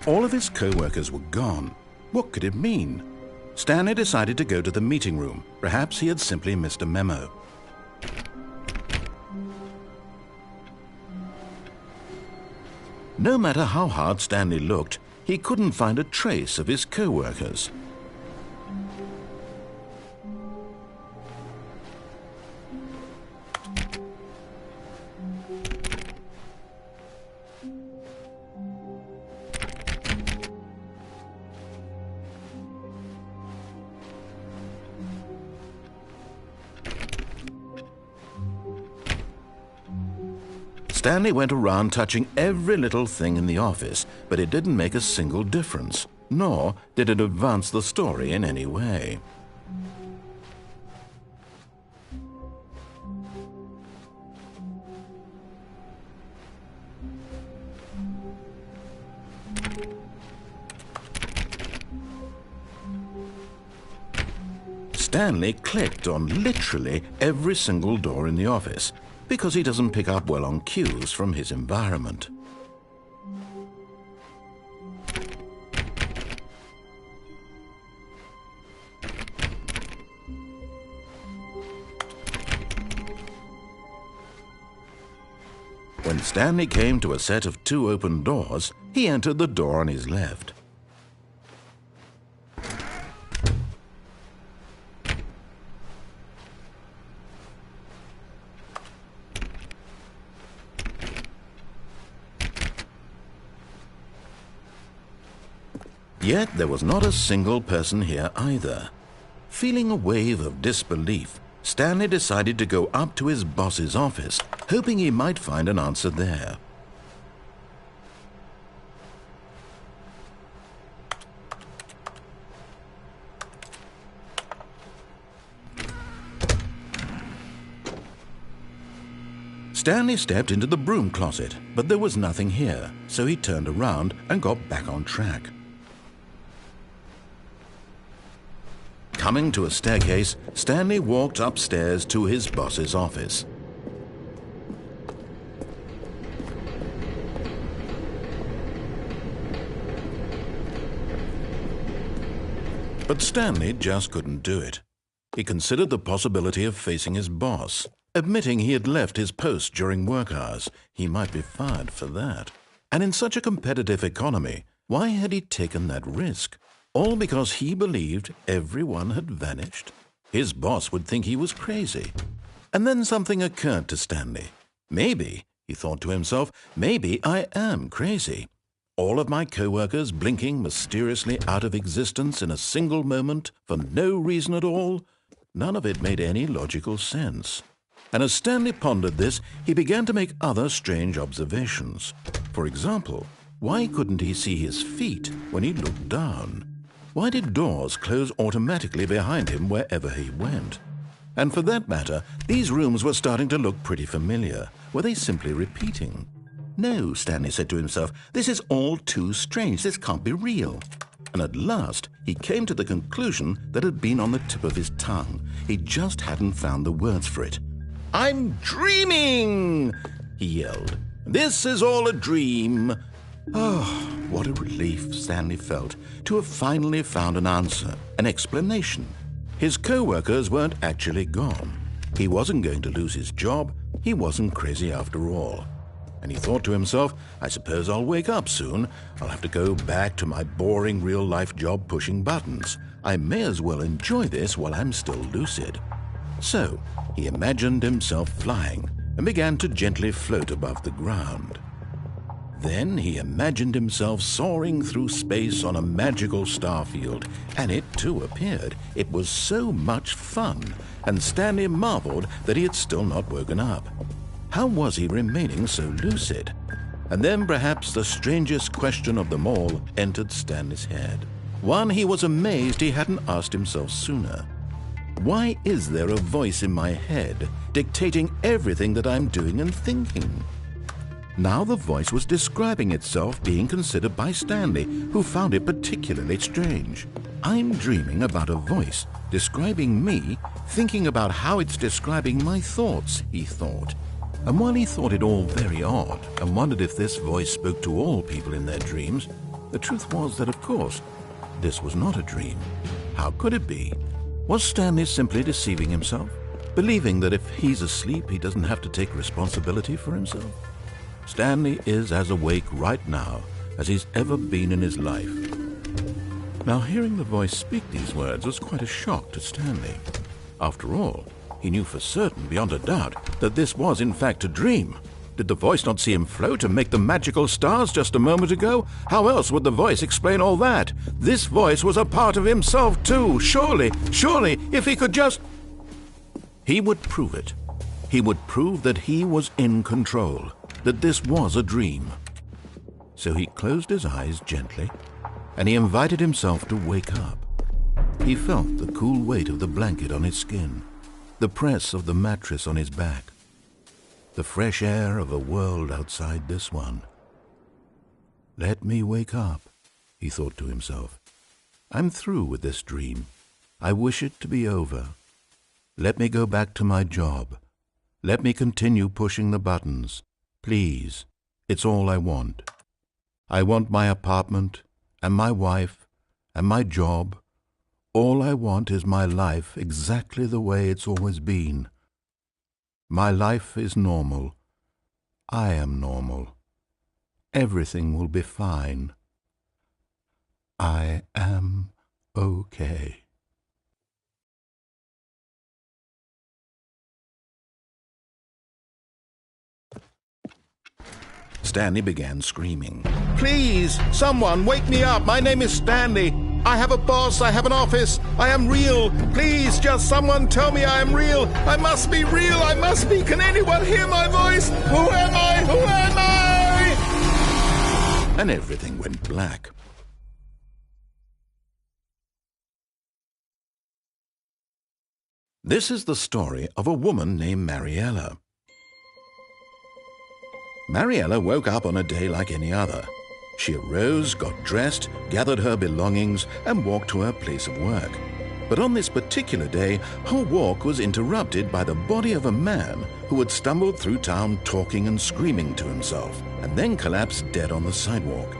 All of his co-workers were gone. What could it mean? Stanley decided to go to the meeting room. Perhaps he had simply missed a memo. No matter how hard Stanley looked, he couldn't find a trace of his co-workers. Stanley went around touching every little thing in the office, but it didn't make a single difference, nor did it advance the story in any way. Stanley clicked on literally every single door in the office, because he doesn't pick up well on cues from his environment. When Stanley came to a set of 2 open doors, he entered the door on his left. Yet there was not a single person here either. Feeling a wave of disbelief, Stanley decided to go up to his boss's office, hoping he might find an answer there. Stanley stepped into the broom closet, but there was nothing here, so he turned around and got back on track. Coming to a staircase, Stanley walked upstairs to his boss's office. But Stanley just couldn't do it. He considered the possibility of facing his boss. Admitting he had left his post during work hours, he might be fired for that. And in such a competitive economy, why had he taken that risk? All because he believed everyone had vanished? His boss would think he was crazy. And then something occurred to Stanley. Maybe, he thought to himself, maybe I am crazy. All of my co-workers blinking mysteriously out of existence in a single moment for no reason at all? None of it made any logical sense. And as Stanley pondered this, he began to make other strange observations. For example, why couldn't he see his feet when he looked down? Why did doors close automatically behind him wherever he went? And for that matter, these rooms were starting to look pretty familiar. Were they simply repeating? No, Stanley said to himself, this is all too strange. This can't be real. And at last, he came to the conclusion that had been on the tip of his tongue. He just hadn't found the words for it. "I'm dreaming!" he yelled. "This is all a dream." Oh, what a relief Stanley felt to have finally found an answer, an explanation. His co-workers weren't actually gone. He wasn't going to lose his job. He wasn't crazy after all. And he thought to himself, I suppose I'll wake up soon. I'll have to go back to my boring real-life job pushing buttons. I may as well enjoy this while I'm still lucid. So he imagined himself flying and began to gently float above the ground. Then he imagined himself soaring through space on a magical starfield, and it too appeared. It was so much fun, and Stanley marveled that he had still not woken up. How was he remaining so lucid? And then perhaps the strangest question of them all entered Stanley's head. One he was amazed he hadn't asked himself sooner. Why is there a voice in my head dictating everything that I'm doing and thinking? Now the voice was describing itself being considered by Stanley, who found it particularly strange. I'm dreaming about a voice describing me, thinking about how it's describing my thoughts, he thought. And while he thought it all very odd and wondered if this voice spoke to all people in their dreams, the truth was that, of course, this was not a dream. How could it be? Was Stanley simply deceiving himself, believing that if he's asleep, he doesn't have to take responsibility for himself? Stanley is as awake right now as he's ever been in his life. Now, hearing the voice speak these words was quite a shock to Stanley. After all, he knew for certain, beyond a doubt, that this was in fact a dream. Did the voice not see him float and make the magical stars just a moment ago? How else would the voice explain all that? This voice was a part of himself too. Surely, if he could just... He would prove it. He would prove that he was in control, that this was a dream. So he closed his eyes gently, and he invited himself to wake up. He felt the cool weight of the blanket on his skin, the press of the mattress on his back, the fresh air of a world outside this one. Let me wake up, he thought to himself. I'm through with this dream. I wish it to be over. Let me go back to my job. Let me continue pushing the buttons. Please, it's all I want. I want my apartment and my wife and my job. All I want is my life exactly the way it's always been. My life is normal. I am normal. Everything will be fine. I am okay. Stanley began screaming. Please, someone, wake me up. My name is Stanley. I have a boss. I have an office. I am real. Please, just someone tell me I am real. I must be real. I must be. Can anyone hear my voice? Who am I? Who am I? And everything went black. This is the story of a woman named Mariella. Mariella woke up on a day like any other. She arose, got dressed, gathered her belongings, and walked to her place of work. But on this particular day, her walk was interrupted by the body of a man who had stumbled through town talking and screaming to himself, and then collapsed dead on the sidewalk.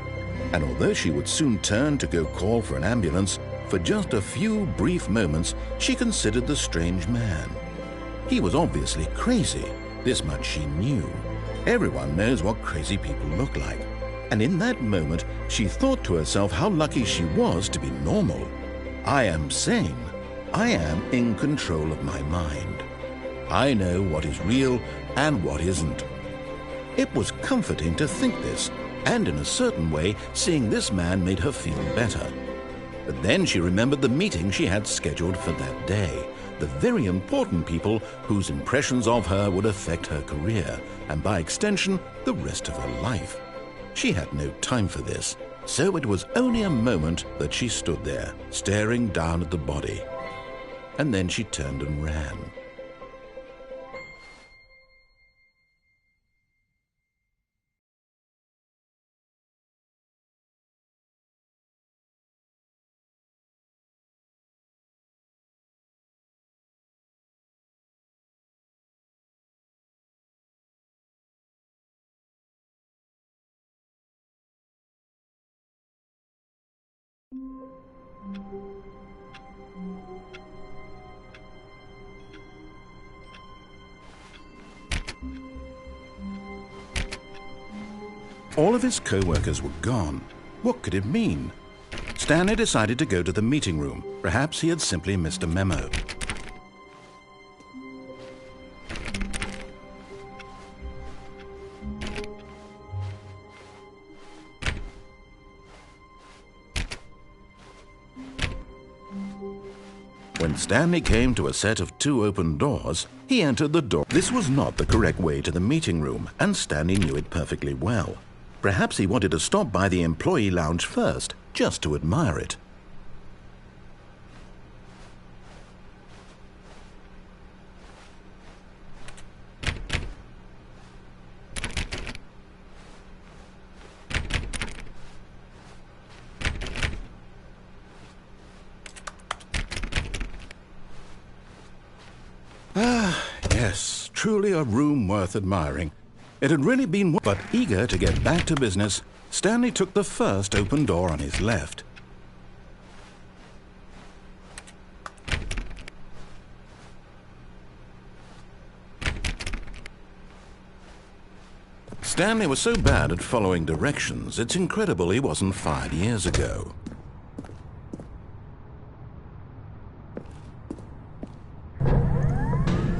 And although she would soon turn to go call for an ambulance, for just a few brief moments she considered the strange man. He was obviously crazy, this much she knew. Everyone knows what crazy people look like. And in that moment, she thought to herself how lucky she was to be normal. I am sane. I am in control of my mind. I know what is real and what isn't. It was comforting to think this, and in a certain way, seeing this man made her feel better. But then she remembered the meeting she had scheduled for that day, the very important people whose impressions of her would affect her career, and by extension, the rest of her life. She had no time for this, so it was only a moment that she stood there, staring down at the body. And then she turned and ran. All of his co-workers were gone. What could it mean? Stanley decided to go to the meeting room. Perhaps he had simply missed a memo. When Stanley came to a set of 2 open doors, he entered the door. This was not the correct way to the meeting room, and Stanley knew it perfectly well. Perhaps he wanted to stop by the employee lounge first, just to admire it. Yes, truly a room worth admiring. It had really been, but eager to get back to business, Stanley took the first open door on his left. Stanley was so bad at following directions, it's incredible he wasn't fired years ago.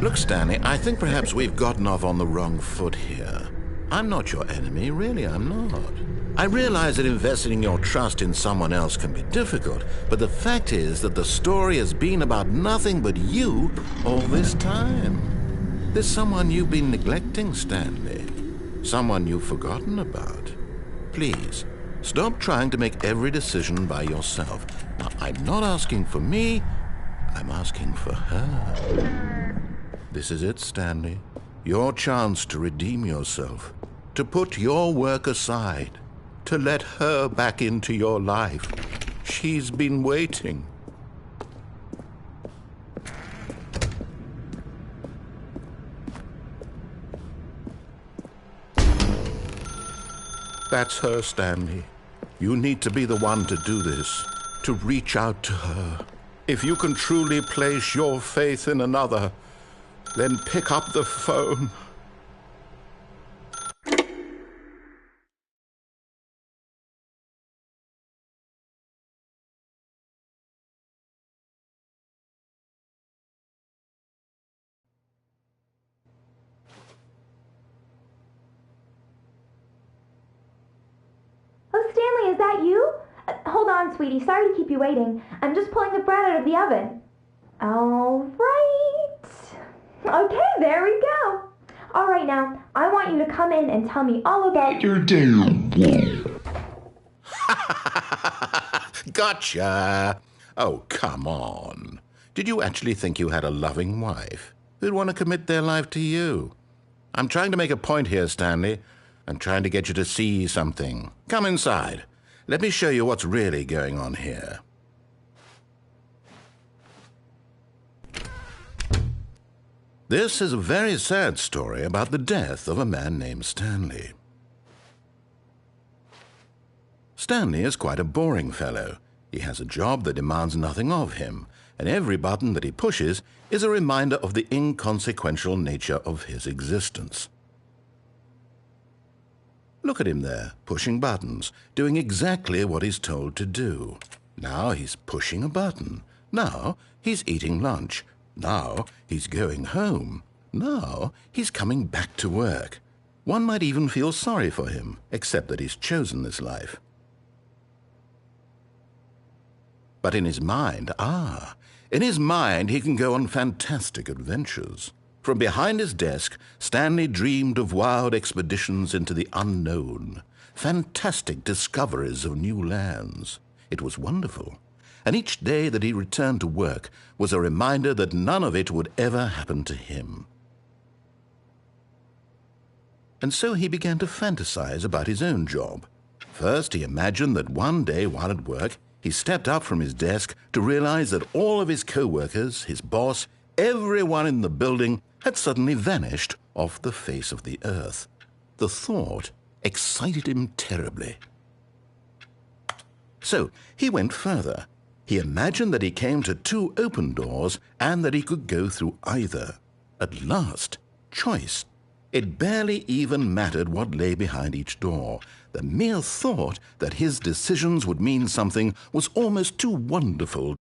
Look, Stanley, I think perhaps we've gotten off on the wrong foot here. I'm not your enemy, really, I'm not. I realize that investing your trust in someone else can be difficult, but the fact is that the story has been about nothing but you all this time. There's someone you've been neglecting, Stanley. Someone you've forgotten about. Please, stop trying to make every decision by yourself. Now, I'm not asking for me, I'm asking for her. This is it, Stanley. Your chance to redeem yourself, to put your work aside, to let her back into your life. She's been waiting. That's her, Stanley. You need to be the one to do this, to reach out to her. If you can truly place your faith in another, then pick up the phone. Oh, Stanley, is that you? Hold on, sweetie. Sorry to keep you waiting. I'm just pulling the bread out of the oven. All right. Okay, there we go. All right, now, I want you to come in and tell me all about your day. Gotcha! Oh, come on. Did you actually think you had a loving wife who'd want to commit their life to you? I'm trying to make a point here, Stanley. I'm trying to get you to see something. Come inside. Let me show you what's really going on here. This is a very sad story about the death of a man named Stanley. Stanley is quite a boring fellow. He has a job that demands nothing of him, and every button that he pushes is a reminder of the inconsequential nature of his existence. Look at him there, pushing buttons, doing exactly what he's told to do. Now he's pushing a button. Now he's eating lunch. Now he's going home. Now he's coming back to work. One might even feel sorry for him, except that he's chosen this life. But in his mind, in his mind he can go on fantastic adventures. From behind his desk, Stanley dreamed of wild expeditions into the unknown, fantastic discoveries of new lands. It was wonderful. And each day that he returned to work was a reminder that none of it would ever happen to him. And so he began to fantasize about his own job. First, he imagined that one day while at work, he stepped up from his desk to realize that all of his co-workers, his boss, everyone in the building had suddenly vanished off the face of the earth. The thought excited him terribly. So he went further. He imagined that he came to 2 open doors and that he could go through either. At last, choice. It barely even mattered what lay behind each door. The mere thought that his decisions would mean something was almost too wonderful